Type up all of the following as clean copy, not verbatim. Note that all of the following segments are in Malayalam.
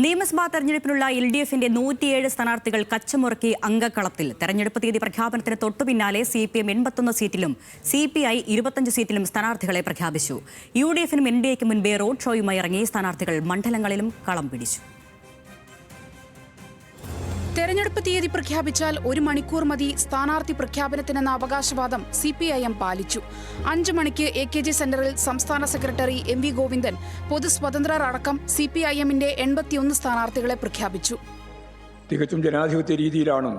നിയമസഭാ തെരഞ്ഞെടുപ്പിനുള്ള LDFന്റെ 107 സ്ഥാനാർത്ഥികൾ കച്ചമുറുക്കി അംഗക്കളത്തിൽ. തെരഞ്ഞെടുപ്പ് തീയതി പ്രഖ്യാപനത്തിന് തൊട്ടുപിന്നാലെ CPM 81 സീറ്റിലും CPI 25 സീറ്റിലും സ്ഥാനാർത്ഥികളെ പ്രഖ്യാപിച്ചു. UDFനും NDAയ്ക്കും മുൻപേ റോഡ് ഷോയുമായി ഇറങ്ങി സ്ഥാനാർത്ഥികൾ മണ്ഡലങ്ങളിലും കളം പിടിച്ചു. തെരഞ്ഞെടുപ്പ് തീയതി പ്രഖ്യാപിച്ചാൽ 1 മണിക്കൂർ മതി സ്ഥാനാർത്ഥി പ്രഖ്യാപനത്തിനെന്ന അവകാശവാദം CPIM പാലിച്ചു. 5 മണിക്ക് AKG സെന്ററിൽ സംസ്ഥാന സെക്രട്ടറി MV ഗോവിന്ദൻ പൊതുസ്വതന്ത്രർ അടക്കം CPIMന്റെ 81 സ്ഥാനാർത്ഥികളെ പ്രഖ്യാപിച്ചു. തികച്ചും ജനാധിപത്യ രീതിയിലാണ്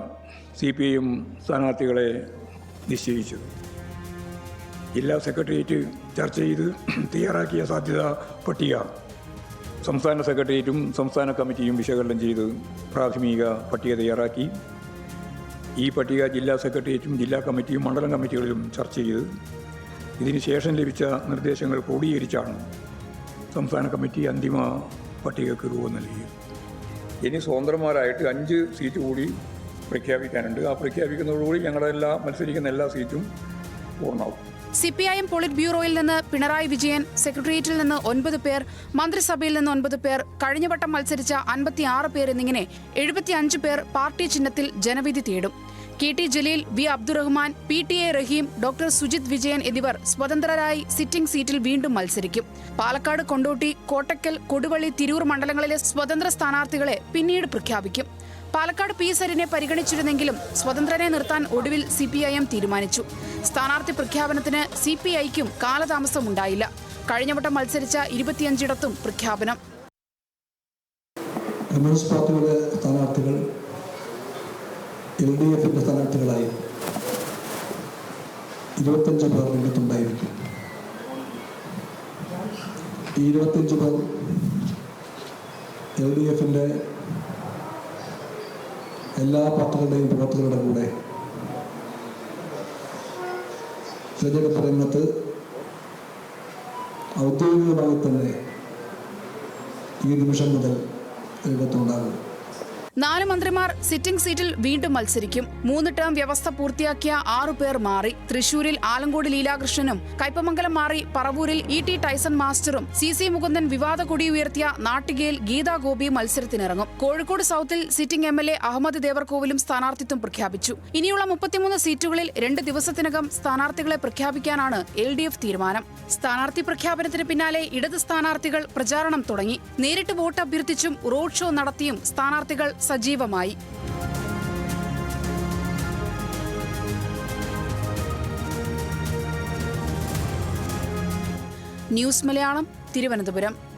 CPIM സ്ഥാനാർത്ഥികളെ നിശ്ചയിച്ചത്. ജില്ലാ സെക്രട്ടേറിയറ്റ് ചർച്ച ചെയ്ത് തയ്യാറാക്കിയ സാധ്യതാ പട്ടിക സംസ്ഥാന സെക്രട്ടേറിയറ്റും സംസ്ഥാന കമ്മിറ്റിയും വിശകലനം ചെയ്ത് പ്രാഥമിക പട്ടിക തയ്യാറാക്കി. ഈ പട്ടിക ജില്ലാ സെക്രട്ടേറിയറ്റും ജില്ലാ കമ്മിറ്റിയും മണ്ഡലം കമ്മിറ്റികളിലും ചർച്ച ചെയ്ത് ഇതിനുശേഷം ലഭിച്ച നിർദ്ദേശങ്ങൾ ക്രോഡീകരിച്ചാണ് സംസ്ഥാന കമ്മിറ്റി അന്തിമ പട്ടികയ്ക്ക് രൂപം നൽകിയത്. ഇനി സ്വതന്ത്രന്മാരായിട്ട് 5 സീറ്റ് കൂടി പ്രഖ്യാപിക്കാനുണ്ട്. ആ പ്രഖ്യാപിക്കുന്നതോടുകൂടി ഞങ്ങളുടെ മത്സരിക്കുന്ന എല്ലാ സീറ്റും പൂർണ്ണമാവും. CPIM പോളിറ്റ് ബ്യൂറോയിൽ നിന്ന് പിണറായി വിജയൻ, സെക്രട്ടേറിയറ്റിൽ നിന്ന് 9 പേർ, മന്ത്രിസഭയിൽ നിന്ന് 9 പേർ, കഴിഞ്ഞവട്ടം മത്സരിച്ച 56 പേർ എന്നിങ്ങനെ 75 പേർ പാർട്ടി ചിഹ്നത്തിൽ ജനവിധി തേടും. KT Jaleel, V Abdurahman, PTA Raheem, doctor Sujith Vijayan എന്നിവർ സ്വതന്ത്രരായി സിറ്റിംഗ് സീറ്റിൽ വീണ്ടും മത്സരിക്കും. പാലക്കാട്, കൊണ്ടോട്ടി, കോട്ടക്കൽ, കൊടുവള്ളി, തിരൂർ മണ്ഡലങ്ങളിലെ സ്വതന്ത്ര സ്ഥാനാർത്ഥികളെ പിന്നീട് പ്രഖ്യാപിക്കും. പാലക്കാട് P സരിനെ പരിഗണിച്ചിരുന്നെങ്കിലും സ്വതന്ത്രനെ നിർത്താൻ ഒടുവിൽ CPIM തീരുമാനിച്ചു. സ്ഥാനാർത്ഥി പ്രഖ്യാപനത്തിന് CPIക്കും കാലതാമസമുണ്ടായില്ല. കഴിഞ്ഞവട്ടം മത്സരിച്ച 25ഇടത്തും പ്രഖ്യാപനം. കമ്മ്യൂണിസ്റ്റ് പാർട്ടിയുടെ സ്ഥാനാർത്ഥികൾ LDFന്റെ സ്ഥാനാർത്ഥികളായി 25 പേർ രംഗത്തുണ്ടായിരിക്കും. ഈ 25 പേർ LDFന്റെ എല്ലാ പാർട്ടികളുടെയും പ്രവർത്തകരുടെ കൂടെ തിരഞ്ഞെടുപ്പ് രംഗത്ത് ഔദ്യോഗികമായി തന്നെ ഈ നിമിഷം മുതൽ രംഗത്തുണ്ടാകും. 4 മന്ത്രിമാർ സിറ്റിംഗ് സീറ്റിൽ വീണ്ടും മത്സരിക്കും. 3 ടേം വ്യവസ്ഥ പൂർത്തിയാക്കിയ 6 പേർ മാറി. തൃശൂരിൽ ആലങ്കോട് ലീലാകൃഷ്ണനും, കയ്പമംഗലം മാറി പറവൂരിൽ ET ടൈസൺ മാസ്റ്ററും, CC മുകുന്ദൻ വിവാദ കൊടി ഉയർത്തിയ നാട്ടികയിൽ ഗീതാ ഗോപി മത്സരത്തിനിറങ്ങും. കോഴിക്കോട് സൗത്തിൽ സിറ്റിംഗ് MLA അഹമ്മദ് ദേവർകോവിലും സ്ഥാനാർത്ഥിത്വം പ്രഖ്യാപിച്ചു. ഇനിയുള്ള 33 സീറ്റുകളിൽ 2 ദിവസത്തിനകം സ്ഥാനാർത്ഥികളെ പ്രഖ്യാപിക്കാനാണ് LDF തീരുമാനം. സ്ഥാനാർത്ഥി പ്രഖ്യാപനത്തിന് പിന്നാലെ ഇടത് സ്ഥാനാർത്ഥികൾ പ്രചാരണം തുടങ്ങി. നേരിട്ട് വോട്ട് അഭ്യർത്ഥിച്ചും റോഡ് ഷോ നടത്തിയും സ്ഥാനാർത്ഥികൾ സജീവമായി. ന്യൂസ് മലയാളം, തിരുവനന്തപുരം.